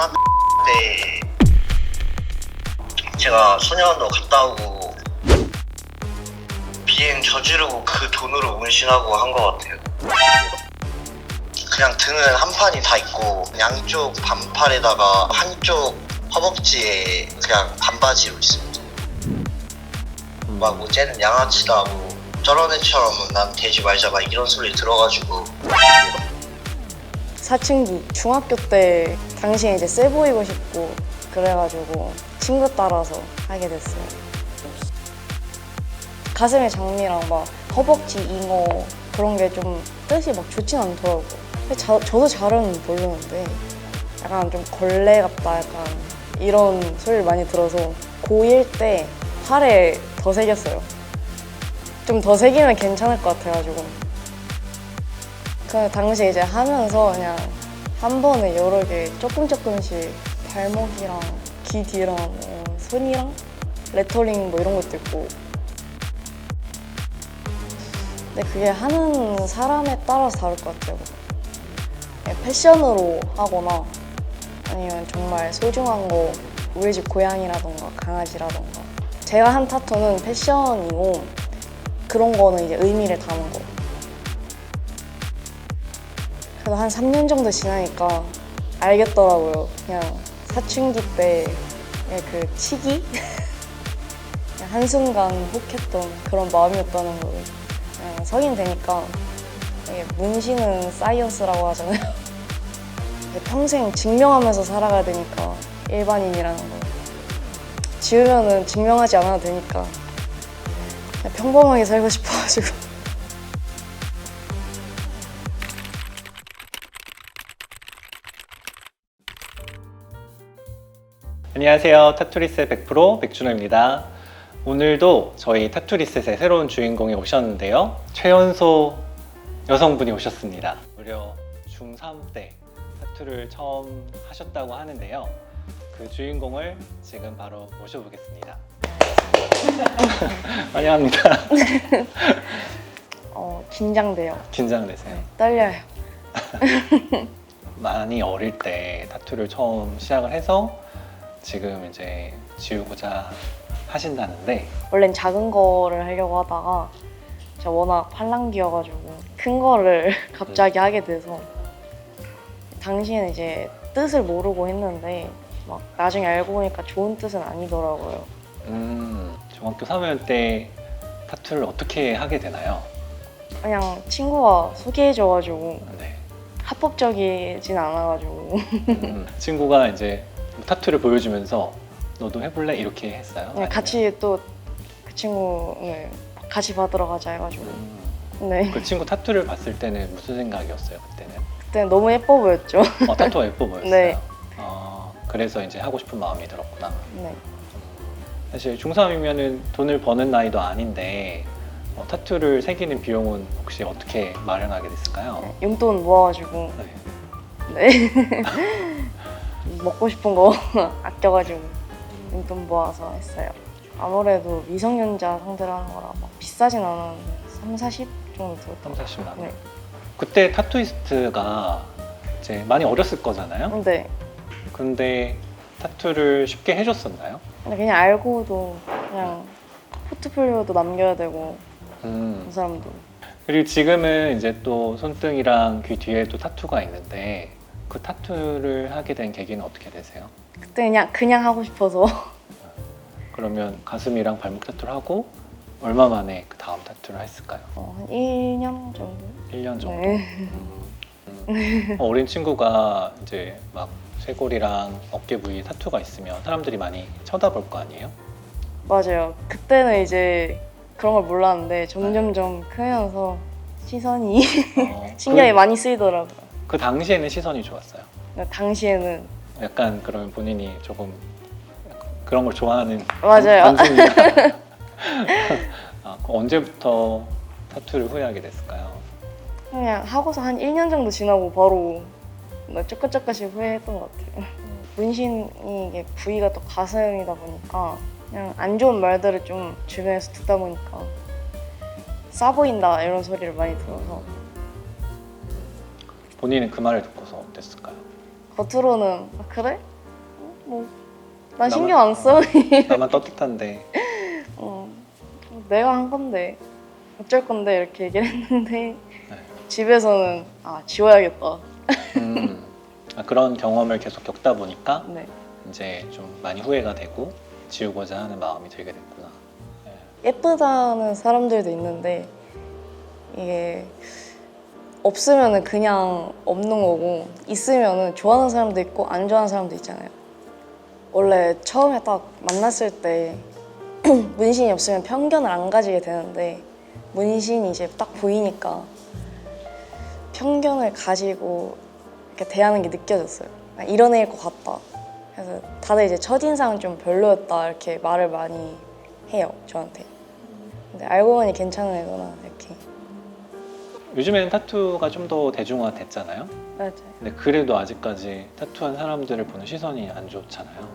중학교 때 제가 소년원도 갔다 오고 비행 저지르고 그 돈으로 문신하고 한 것 같아요. 그냥 등은 한 판이 다 있고 양쪽 반팔에다가 한쪽 허벅지에 그냥 반바지로 있습니다. 막 뭐 쟤는 양아치다 뭐 저런 애처럼 난 되지 말자 막 이런 소리 들어가지고. 사춘기 중학교 때 당시에 이제 세 보이고 싶고 그래가지고 친구 따라서 하게 됐어요. 가슴의 장미랑 막 허벅지 잉어 그런 게 좀 뜻이 막 좋진 않더라고요. 근데 저도 잘은 모르는데 약간 좀 걸레 같다 약간 이런 소리를 많이 들어서 고1 때 팔에 더 새겼어요. 좀 더 새기면 괜찮을 것 같아가지고 그 당시 이제 하면서 그냥 한 번에 여러 개 조금씩 발목이랑 귀 뒤랑 뭐 손이랑 레터링 뭐 이런 것도 있고. 근데 그게 하는 사람에 따라서 다를 것 같아요. 패션으로 하거나 아니면 정말 소중한 거 우리 집 고양이라던가 강아지라던가. 제가 한 타투는 패션이고 그런 거는 이제 의미를 담은 거. 그래도 한 3년 정도 지나니까 알겠더라고요. 그냥 사춘기 때 그 치기? 그냥 한순간 혹했던 그런 마음이었다는 거를 그냥 성인 되니까 이게 문신은 사이언스라고 하잖아요. 평생 증명하면서 살아가야 되니까 일반인이라는 거 지우면은 증명하지 않아도 되니까 그냥 평범하게 살고 싶어가지고. 안녕하세요. 타투리셋 100% 백준호입니다. 오늘도 저희 타투리셋의 새로운 주인공이 오셨는데요. 최연소 여성분이 오셨습니다. 무려 중3 때 타투를 처음 하셨다고 하는데요. 그 주인공을 지금 바로 모셔보겠습니다. 환영합니다. 긴장돼요. 긴장되세요? 떨려요. 많이 어릴 때 타투를 처음 시작을 해서 지금 이제 지우고자 하신다는데 원래는 작은 거를 하려고 하다가 제가 워낙 팔랑귀여가지고 큰 거를 갑자기 하게 돼서 당시에는 이제 뜻을 모르고 했는데 막 나중에 알고 보니까 좋은 뜻은 아니더라고요. 중학교 3학년 때 타투를 어떻게 하게 되나요? 그냥 친구가 소개해줘가지고 네. 합법적이진 않아가지고 친구가 이제 타투를 보여주면서 너도 해볼래? 이렇게 했어요? 그냥 같이 또 그 친구를 같이 받으러 가자 해가지고 네. 그 친구 타투를 봤을 때는 무슨 생각이었어요? 그때는 너무 예뻐 보였죠. 타투가 예뻐 보였어요? 네. 그래서 이제 하고 싶은 마음이 들었구나. 네. 사실 중3이면은 돈을 버는 나이도 아닌데 타투를 새기는 비용은 혹시 어떻게 마련하게 됐을까요? 용돈 모아가지고 네. 네. 먹고 싶은 거 아껴가지고 용돈 모아서 했어요. 아무래도 미성년자 상대로 하는 거라 막 비싸진 않았는데 3, 40 정도 들었던 것 30만 원. 같아요. 네. 그때 타투이스트가 이제 많이 어렸을 거잖아요? 네. 근데 타투를 쉽게 해줬었나요? 근데 그냥 알고도 그냥 포트폴리오도 남겨야 되고 그 사람도. 그리고 지금은 이제 또 손등이랑 귀 뒤에도 타투가 있는데 그 타투를 하게 된 계기는 어떻게 되세요? 그때 그냥 하고 싶어서 그러면 가슴이랑 발목 타투를 하고 얼마 만에 그 다음 타투를 했을까요? 한 1년 정도? 1년 정도? 네. 어린 친구가 이제 막 쇄골이랑 어깨 부위에 타투가 있으면 사람들이 많이 쳐다볼 거 아니에요? 맞아요. 그때는 이제 그런 걸 몰랐는데 점점점 크면서 시선이 신경이 많이 쓰이더라고요. 그 당시에는 시선이 좋았어요. 당시에는 약간 그러면 본인이 조금 약간 그런 걸 좋아하는 맞아요. 반증이다. 언제부터 타투를 후회하게 됐을까요? 그냥 하고서 한 1년 정도 지나고 바로 조금씩 후회했던 것 같아요. 문신이 이게 부위가 또 가슴이다 보니까 그냥 안 좋은 말들을 좀 주변에서 듣다 보니까 싸 보인다 이런 소리를 많이 들어서 본인은 그 말을 듣고서 어땠을까요? 겉으로는 그래? 난 신경 안 써. 나만 떳떳한데. 내가 한 건데 어쩔 건데 이렇게 얘기를 했는데 네. 집에서는 지워야겠다. 그런 경험을 계속 겪다 보니까 네. 이제 좀 많이 후회가 되고 지우고자 하는 마음이 들게 됐구나. 예쁘다는 사람들도 있는데 이게 없으면은 그냥 없는 거고 있으면은 좋아하는 사람도 있고 안 좋아하는 사람도 있잖아요. 원래 처음에 딱 만났을 때 문신이 없으면 편견을 안 가지게 되는데 문신이 이제 딱 보이니까 편견을 가지고 이렇게 대하는 게 느껴졌어요. 이런 애일 것 같다. 그래서 다들 이제 첫인상은 좀 별로였다 이렇게 말을 많이 해요, 저한테. 근데 알고 보니 괜찮은 애구나 이렇게. 요즘에는 타투가 좀 더 대중화됐잖아요. 맞아요. 근데 그래도 아직까지 타투한 사람들을 보는 시선이 안 좋잖아요.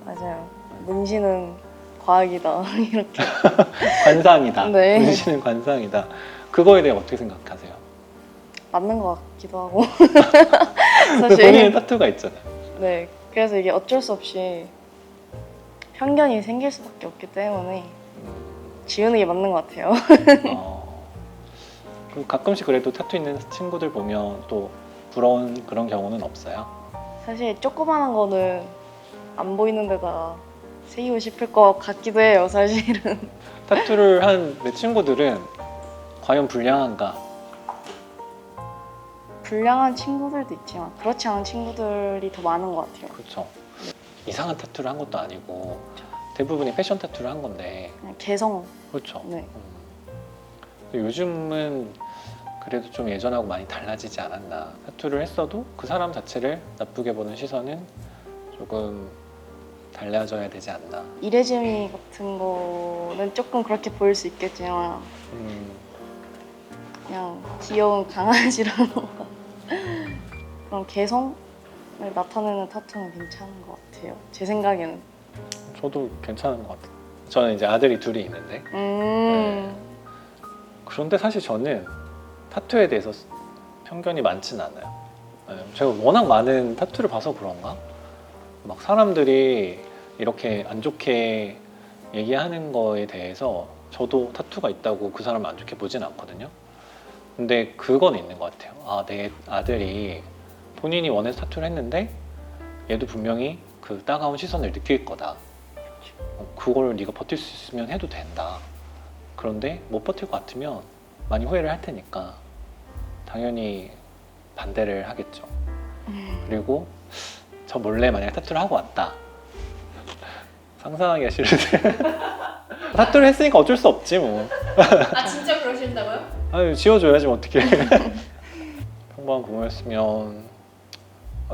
맞아요. 문신은 과학이다 이렇게. 관상이다. 네. 문신은 관상이다. 그거에 대해 어떻게 생각하세요? 맞는 것 같기도 하고. 본인은 사실. 타투가 있잖아요. 네. 그래서 이게 어쩔 수 없이 편견이 생길 수밖에 없기 때문에 지우는 게 맞는 것 같아요. 그럼 가끔씩 그래도 타투 있는 친구들 보면 또 부러운 그런 경우는 없어요? 사실 조그마한 거는 안 보이는 데다가 새기고 싶을 것 같기도 해요, 사실은. 타투를 한 내 친구들은 과연 불량한가? 불량한 친구들도 있지만 그렇지 않은 친구들이 더 많은 것 같아요. 그렇죠. 이상한 타투를 한 것도 아니고 대부분이 패션 타투를 한 건데. 그냥 개성. 그렇죠. 네. 근데 요즘은 그래도 좀 예전하고 많이 달라지지 않았나. 타투를 했어도 그 사람 자체를 나쁘게 보는 시선은 조금 달라져야 되지 않나. 이레즈미 같은 거는 조금 그렇게 보일 수 있겠지만 그냥 귀여운 강아지라던가 그런 개성을 나타내는 타투는 괜찮은 것 같아요. 제 생각에는. 저도 괜찮은 것 같아요. 저는 이제 아들이 둘이 있는데 그런데 사실 저는 타투에 대해서 편견이 많지는 않아요. 제가 워낙 많은 타투를 봐서 그런가? 막 사람들이 이렇게 안 좋게 얘기하는 거에 대해서 저도 타투가 있다고 그 사람을 안 좋게 보진 않거든요. 근데 그건 있는 것 같아요. 내 아들이 본인이 원해서 타투를 했는데 얘도 분명히 그 따가운 시선을 느낄 거다. 그걸 네가 버틸 수 있으면 해도 된다. 그런데 못 버틸 것 같으면 많이 후회를 할 테니까 당연히 반대를 하겠죠. 그리고 저 몰래 만약에 타투를 하고 왔다. 상상하기가 싫은데 타투를 했으니까 어쩔 수 없지 뭐. 진짜 그러신다고요? 아유, 지워줘야지 뭐 어떻게. 평범한 부모였으면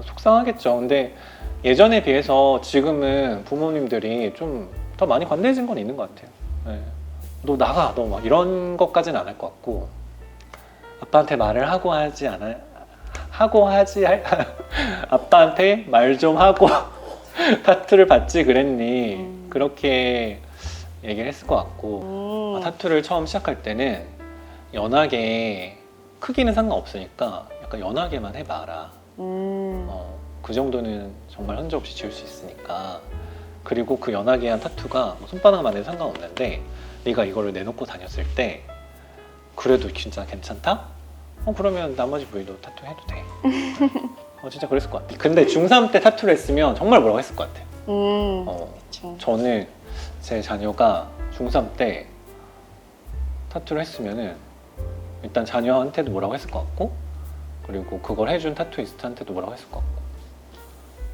속상하겠죠. 근데 예전에 비해서 지금은 부모님들이 좀 더 많이 관대해진 건 있는 것 같아요. 네. 너 나가, 너 막 이런 것까지는 안 할 것 같고 아빠한테 말을 하고 하지 않아 아빠한테 말 좀 하고 타투를 받지 그랬니? 그렇게 얘기를 했을 것 같고 타투를 처음 시작할 때는 연하게 크기는 상관없으니까 약간 연하게만 해봐라. 그 정도는 정말 흔적 없이 지울 수 있으니까. 그리고 그 연하게 한 타투가 손바닥만 해도 상관없는데 네가 이거를 내놓고 다녔을 때 그래도 진짜 괜찮다? 그러면 나머지 부위도 타투 해도 돼. 진짜 그랬을 것 같아. 근데 중3 때 타투를 했으면 정말 뭐라고 했을 것 같아요. 그쵸. 저는 제 자녀가 중3 때 타투를 했으면은 일단 자녀한테도 뭐라고 했을 것 같고 그리고 그걸 해준 타투이스트한테도 뭐라고 했을 것 같고.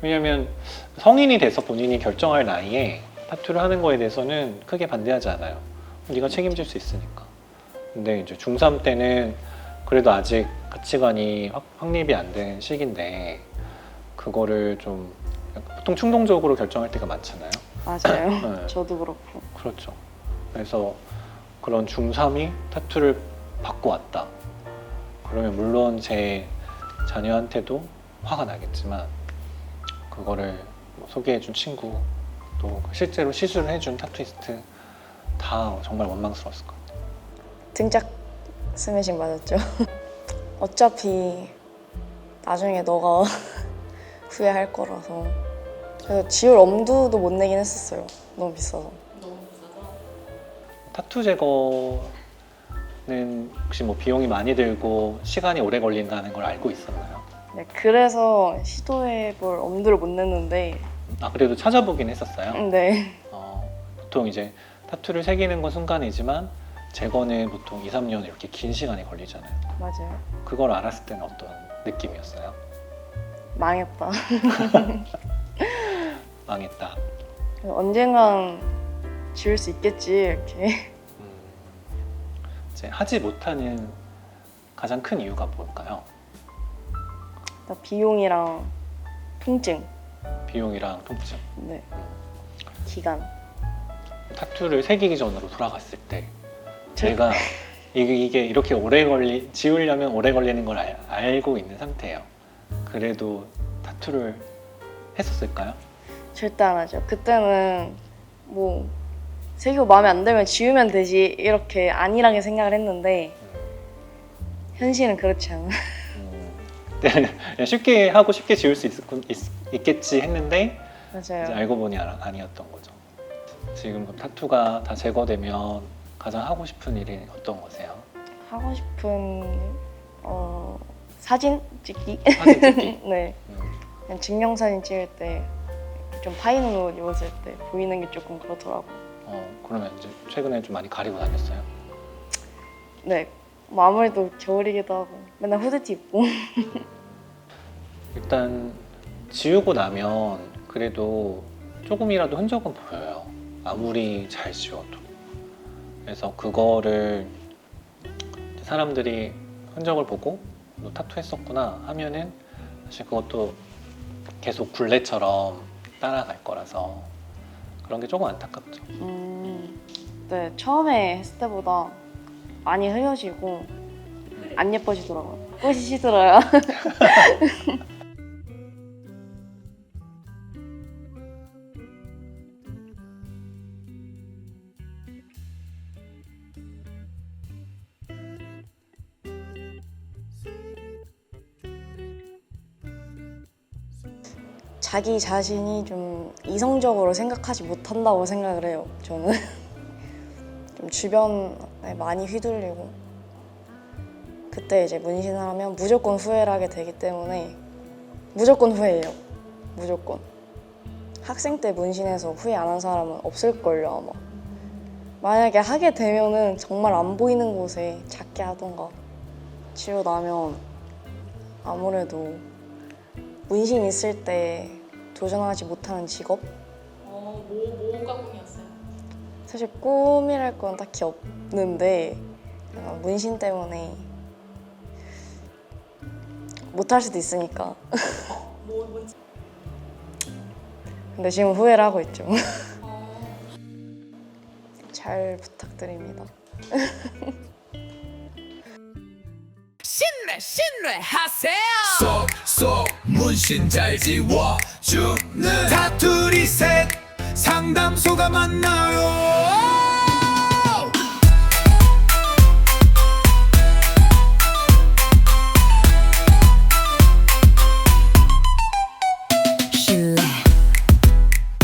왜냐면 성인이 돼서 본인이 결정할 나이에 타투를 하는 거에 대해서는 크게 반대하지 않아요. 네가 책임질 수 있으니까. 근데 이제 중3 때는 그래도 아직 가치관이 확립이 안 된 시기인데 그거를 좀 보통 충동적으로 결정할 때가 많잖아요. 맞아요. 네. 저도 그렇고. 그렇죠. 그래서 그런 중3이 타투를 받고 왔다. 그러면 물론 제 자녀한테도 화가 나겠지만 그거를 소개해준 친구 또 실제로 시술을 해준 타투이스트 다 정말 원망스러웠을 것 같아요. 등짝 스매싱 맞았죠. 어차피 나중에 너가 후회할 거라서 그래서 지울 엄두도 못 내긴 했었어요. 너무 비싸서. 너무 비싸서. 타투 제거는 혹시 뭐 비용이 많이 들고 시간이 오래 걸린다는 걸 알고 있었나요? 네, 그래서 시도해볼 엄두를 못 냈는데, 아 그래도 찾아보긴 했었어요? 네. 보통 이제 타투를 새기는 건 순간이지만 제거는 보통 2, 3년 이렇게 긴 시간이 걸리잖아요. 맞아요. 그걸 알았을 때는 어떤 느낌이었어요? 망했다. 망했다. 언젠간 지울 수 있겠지, 이렇게. 이제 하지 못하는 가장 큰 이유가 뭘까요? 나 비용이랑 통증. 비용이랑 통증. 네. 기간. 타투를 새기기 전으로 돌아갔을 때 제가 이게 이렇게 오래 지우려면 오래 걸리는 걸 알고 있는 상태예요. 그래도 타투를 했었을까요? 절대 안 하죠. 그때는 뭐 새기고 마음에 안 들면 지우면 되지 이렇게 안일하게 생각을 했는데 현실은 그렇지 않아. 그때는 그냥 쉽게 하고 쉽게 지울 수 있겠지 했는데 이제 맞아요. 알고 보니 아니었던 거죠. 지금 그럼 타투가 다 제거되면 가장 하고 싶은 일이 어떤 거세요? 하고 싶은 사진 찍기. 사진 찍기? 네. 그냥 증명사진 찍을 때 좀 파이는 옷 입었을 때 보이는 게 조금 그렇더라고. 그러면 이제 최근에 좀 많이 가리고 다녔어요? 네. 뭐 아무래도 겨울이기도 하고 맨날 후드티 입고. 일단 지우고 나면 그래도 조금이라도 흔적은 보여요. 아무리 잘 지워도. 그래서 그거를 사람들이 흔적을 보고 너 타투 했었구나 하면은 사실 그것도 계속 굴레처럼 따라갈 거라서 그런 게 조금 안타깝죠. 네. 처음에 했을 때보다 많이 흐려지고 안 예뻐지더라고요. 꽃이 시들어요. 자기 자신이 좀 이성적으로 생각하지 못한다고 생각을 해요. 저는 좀 주변에 많이 휘둘리고 그때 이제 문신을 하면 무조건 후회를 하게 되기 때문에 무조건 후회해요. 무조건. 학생 때 문신해서 후회 안 한 사람은 없을걸요 아마. 만약에 하게 되면은 정말 안 보이는 곳에 작게 하던가. 지우고 나면 아무래도 문신 있을 때 도전하지 못하는 직업? 뭐가 꿈이었어요? 사실 꿈이랄 건 딱히 없는데 문신 때문에 못할 수도 있으니까. 뭔지. 근데 지금 후회를 하고 있죠. 잘 부탁드립니다. 신뢰 하세요. 쏙쏙 문신 잘 지워주는 타투 리셋 상담소가 만나요.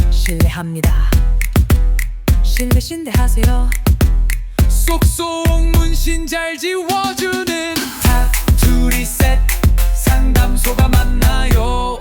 신뢰합니다. 신뢰하세요. 쏙쏙 문신 잘 지워주는 타투 리셋 상담소가 만나요.